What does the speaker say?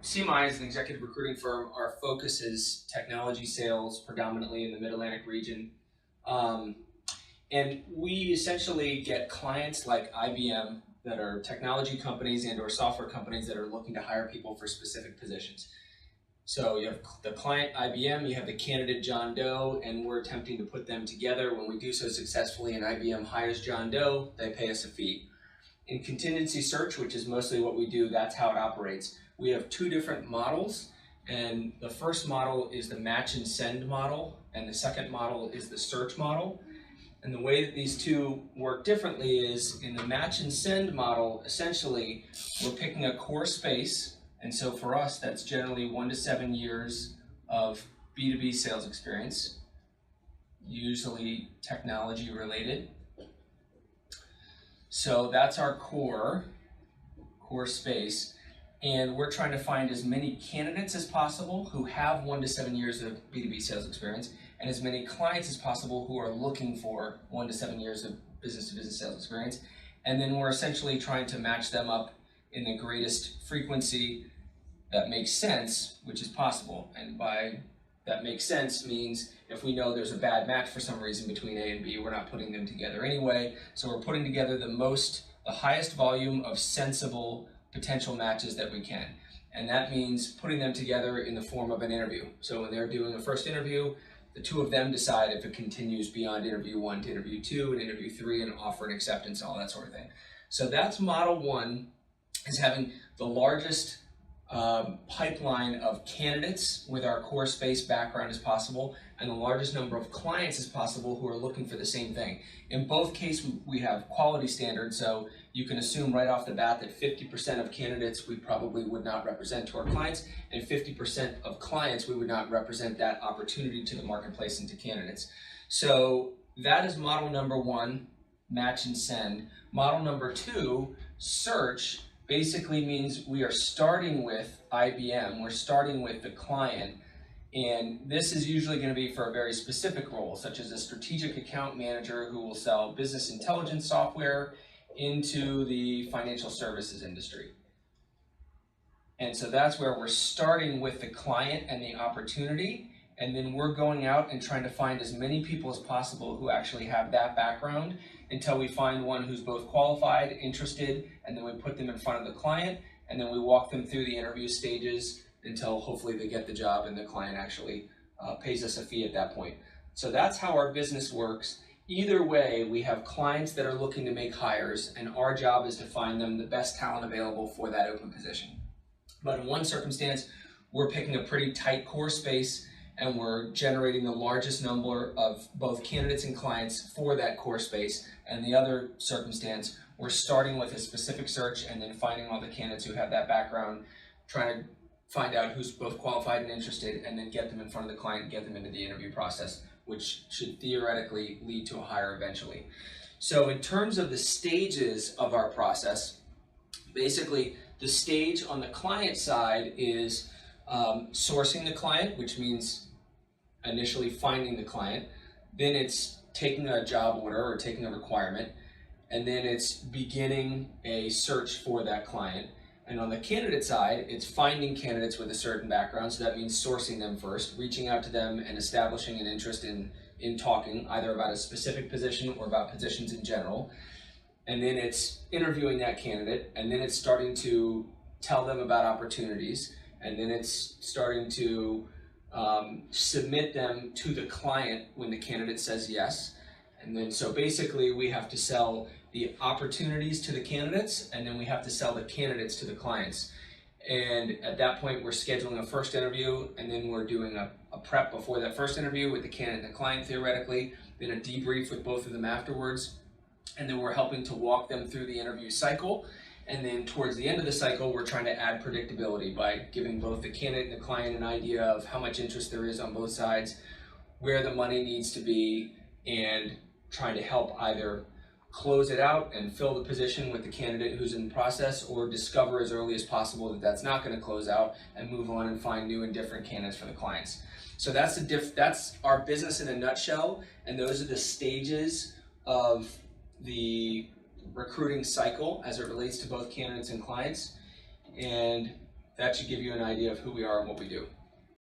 CMI is an executive recruiting firm. Our focus is technology sales, predominantly in the Mid-Atlantic region. And we essentially get clients like IBM that are technology companies and or software companies that are looking to hire people for specific positions. So you have the client IBM, you have the candidate John Doe, and we're attempting to put them together. When we do so successfully and IBM hires John Doe, they pay us a fee. In contingency search, which is mostly what we do, that's how it operates. We have two different models, and the first model is the match and send model, and the second model is the search model. And the way that these two work differently is in the match and send model, essentially, we're picking a core space. And so for us, that's generally 1 to 7 years of B2B sales experience, usually technology related. So that's our core space. And we're trying to find as many candidates as possible who have 1 to 7 years of B2B sales experience, and as many clients as possible who are looking for 1 to 7 years of business-to-business sales experience. And then we're essentially trying to match them up in the greatest frequency that makes sense, which is possible. And by that makes sense means if we know there's a bad match for some reason between A and B, we're not putting them together anyway. So we're putting together the highest volume of sensible potential matches that we can. And that means putting them together in the form of an interview. So when they're doing a first interview, the two of them decide if it continues beyond interview 1 to interview 2 and interview 3 and offer and acceptance, all that sort of thing. So that's model 1, is having the largest pipeline of candidates with our core space background as possible, and the largest number of clients as possible who are looking for the same thing. In both cases, we have quality standards, so you can assume right off the bat that 50% of candidates we probably would not represent to our clients, and 50% of clients we would not represent that opportunity to the marketplace and to candidates. So that is model number 1, match and send. Model number 2, search, basically means we are starting with IBM, we're starting with the client, and this is usually going to be for a very specific role, such as a strategic account manager who will sell business intelligence software into the financial services industry. And so that's where we're starting with the client and the opportunity, and then we're going out and trying to find as many people as possible who actually have that background until we find one who's both qualified, interested, and then we put them in front of the client, and then we walk them through the interview stages until hopefully they get the job and the client actually pays us a fee at that point. So that's how our business works. Either way, we have clients that are looking to make hires, and our job is to find them the best talent available for that open position. But in one circumstance, we're picking a pretty tight core space, and we're generating the largest number of both candidates and clients for that core space. And the other circumstance, we're starting with a specific search and then finding all the candidates who have that background, trying to find out who's both qualified and interested, and then get them in front of the client and get them into the interview process, which should theoretically lead to a hire eventually. So in terms of the stages of our process, basically the stage on the client side is sourcing the client, which means initially finding the client. Then it's taking a job order or taking a requirement, and then it's beginning a search for that client. And on the candidate side, it's finding candidates with a certain background, so that means sourcing them first, reaching out to them and establishing an interest in talking either about a specific position or about positions in general. And then it's interviewing that candidate, and then it's starting to tell them about opportunities, and then it's starting to submit them to the client when the candidate says yes. And then so basically we have to sell the opportunities to the candidates, and then we have to sell the candidates to the clients. And at that point, we're scheduling a first interview, and then we're doing a prep before that first interview with the candidate and the client theoretically, then a debrief with both of them afterwards. And then we're helping to walk them through the interview cycle. And then towards the end of the cycle, we're trying to add predictability by giving both the candidate and the client an idea of how much interest there is on both sides, where the money needs to be, and trying to help either close it out and fill the position with the candidate who's in the process, or discover as early as possible that that's not going to close out and move on and find new and different candidates for the clients. So that's our business in a nutshell, and those are the stages of the recruiting cycle as it relates to both candidates and clients. And that should give you an idea of who we are and what we do.